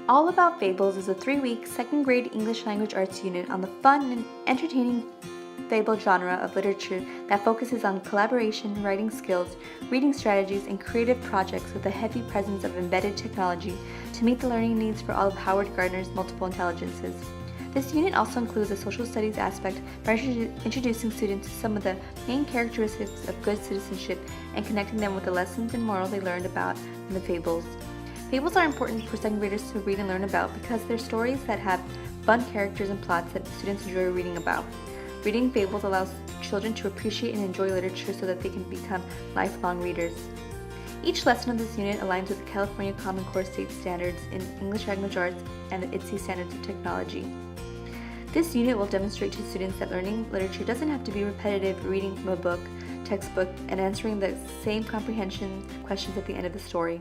All About Fables is a 3-week second grade English language arts unit on the fun and entertaining fable genre of literature that focuses on collaboration, writing skills, reading strategies, and creative projects with a heavy presence of embedded technology to meet the learning needs for all of Howard Gardner's multiple intelligences. This unit also includes a social studies aspect by introducing students to some of the main characteristics of good citizenship and connecting them with the lessons and morals they learned about in the fables. Fables are important for second graders to read and learn about because they're stories that have fun characters and plots that students enjoy reading about. Reading fables allows children to appreciate and enjoy literature so that they can become lifelong readers. Each lesson of this unit aligns with the California Common Core State Standards in English Language Arts and the ITSE Standards of Technology. This unit will demonstrate to students that learning literature doesn't have to be repetitive, reading from a book, textbook, and answering the same comprehension questions at the end of the story.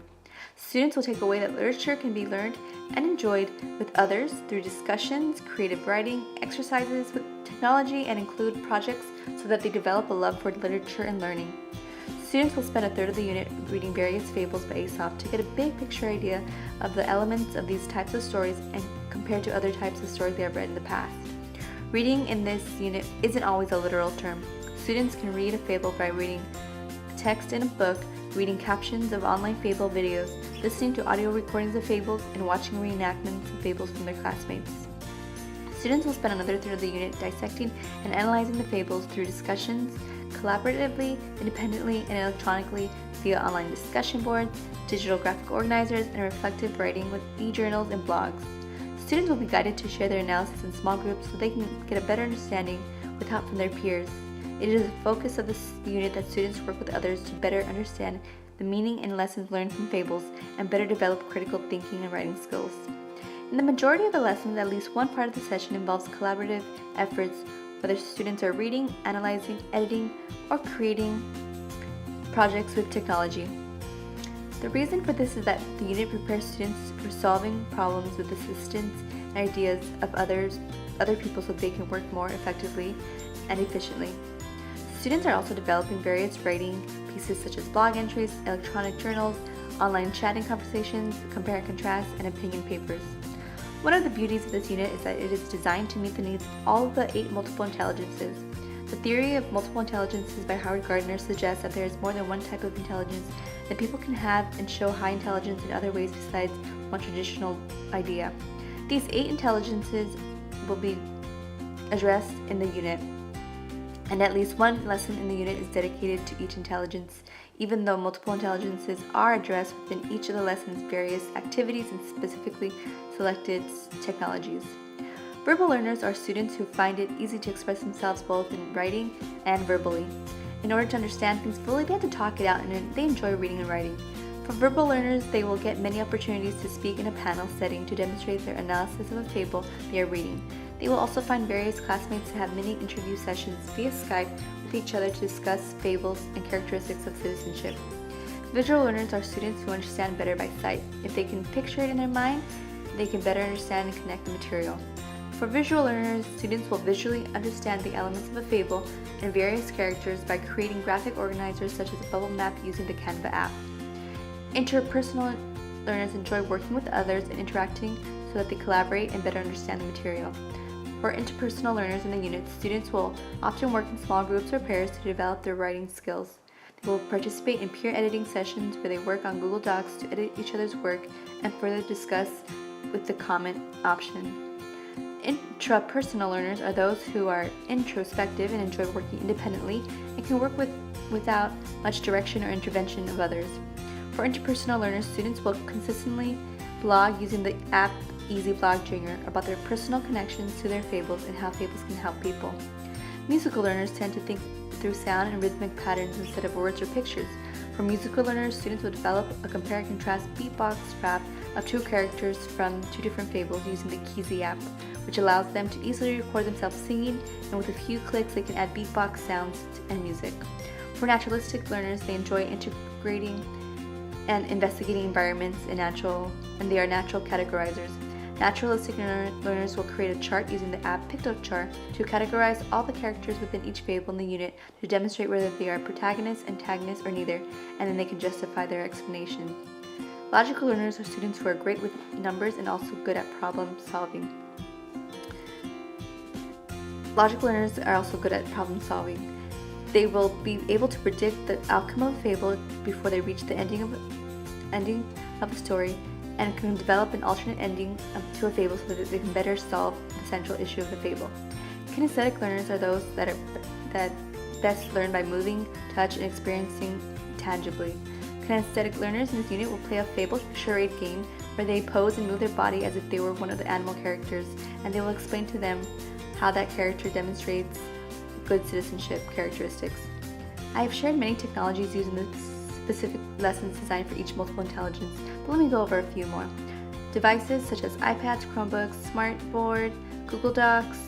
Students will take away that literature can be learned and enjoyed with others through discussions, creative writing, exercises with technology, and include projects so that they develop a love for literature and learning. Students will spend a third of the unit reading various fables by Aesop to get a big picture idea of the elements of these types of stories and compared to other types of stories they have read in the past. Reading in this unit isn't always a literal term. Students can read a fable by reading text in a book, reading captions of online fable videos, listening to audio recordings of fables, and watching reenactments of fables from their classmates. Students will spend another third of the unit dissecting and analyzing the fables through discussions, collaboratively, independently, and electronically via online discussion boards, digital graphic organizers, and reflective writing with e-journals and blogs. Students will be guided to share their analysis in small groups so they can get a better understanding with help from their peers. It is the focus of this unit that students work with others to better understand the meaning and lessons learned from fables and better develop critical thinking and writing skills. In the majority of the lessons, at least one part of the session involves collaborative efforts, whether students are reading, analyzing, editing, or creating projects with technology. The reason for this is that the unit prepares students for solving problems with assistance and ideas of other people so they can work more effectively and efficiently. Students are also developing various writing pieces such as blog entries, electronic journals, online chatting conversations, compare and contrast, and opinion papers. One of the beauties of this unit is that it is designed to meet the needs of all of the 8 multiple intelligences. The theory of multiple intelligences by Howard Gardner suggests that there is more than one type of intelligence that people can have and show high intelligence in other ways besides one traditional idea. These 8 intelligences will be addressed in the unit, and at least one lesson in the unit is dedicated to each intelligence, even though multiple intelligences are addressed within each of the lesson's various activities and specifically selected technologies. Verbal learners are students who find it easy to express themselves both in writing and verbally. In order to understand things fully, they have to talk it out, and they enjoy reading and writing. For verbal learners, they will get many opportunities to speak in a panel setting to demonstrate their analysis of a fable they are reading. They will also find various classmates to have mini interview sessions via Skype with each other to discuss fables and characteristics of citizenship. Visual learners are students who understand better by sight. If they can picture it in their mind, they can better understand and connect the material. For visual learners, students will visually understand the elements of a fable and various characters by creating graphic organizers such as a bubble map using the Canva app. Interpersonal learners enjoy working with others and interacting so that they collaborate and better understand the material. For interpersonal learners in the unit, students will often work in small groups or pairs to develop their writing skills. They will participate in peer editing sessions where they work on Google Docs to edit each other's work and further discuss with the comment option. Intrapersonal learners are those who are introspective and enjoy working independently and can work without much direction or intervention of others. For interpersonal learners, students will consistently blog using the app Easy Blog Jinger about their personal connections to their fables and how fables can help people. Musical learners tend to think through sound and rhythmic patterns instead of words or pictures. For musical learners, students will develop a compare and contrast beatbox rap of 2 characters from 2 different fables using the Keezy app, which allows them to easily record themselves singing, and with a few clicks they can add beatbox sounds and music. For naturalistic learners, they enjoy integrating and investigating environments and they are natural categorizers. Naturalistic learners will create a chart using the app Pictochart to categorize all the characters within each fable in the unit to demonstrate whether they are protagonists, antagonists, or neither, and then they can justify their explanation. Logical learners are students who are great with numbers and also good at problem solving. Logical learners are also good at problem solving. They will be able to predict the outcome of a fable before they reach the ending of a story, and can develop an alternate ending to a fable so that they can better solve the central issue of the fable. Kinesthetic learners are those that best learn by moving, touch, and experiencing tangibly. Kinesthetic learners in this unit will play a fable charade game where they pose and move their body as if they were one of the animal characters, and they will explain to them how that character demonstrates good citizenship characteristics. I have shared many technologies used in the specific lessons designed for each multiple intelligence, but let me go over a few more. Devices such as iPads, Chromebooks, Smartboard, Google Docs,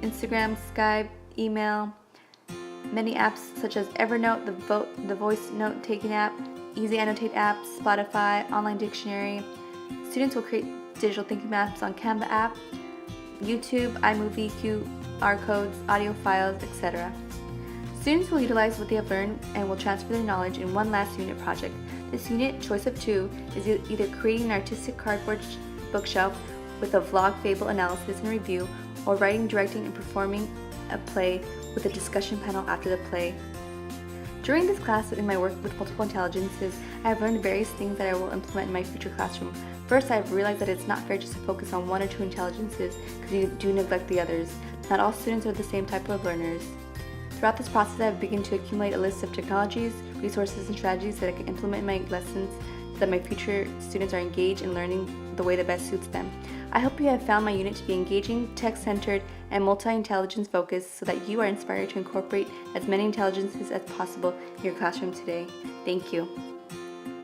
Instagram, Skype, email, many apps such as Evernote, the voice note-taking app, Easy Annotate app, Spotify, Online Dictionary. Students will create digital thinking maps on Canva app, YouTube, iMovie, QR codes, audio files, etc. Students will utilize what they have learned and will transfer their knowledge in one last unit project. This unit, choice of two, is either creating an artistic cardboard bookshelf with a vlog fable analysis and review, or writing, directing, and performing a play with a discussion panel after the play. During this class in my work with multiple intelligences, I have learned various things that I will implement in my future classroom. First, I have realized that it's not fair just to focus on one or two intelligences because you do neglect the others. Not all students are the same type of learners. Throughout this process, I have begun to accumulate a list of technologies, resources, and strategies that I can implement in my lessons so that my future students are engaged in learning the way that best suits them. I hope you have found my unit to be engaging, tech-centered, and multi-intelligence focused so that you are inspired to incorporate as many intelligences as possible in your classroom today. Thank you.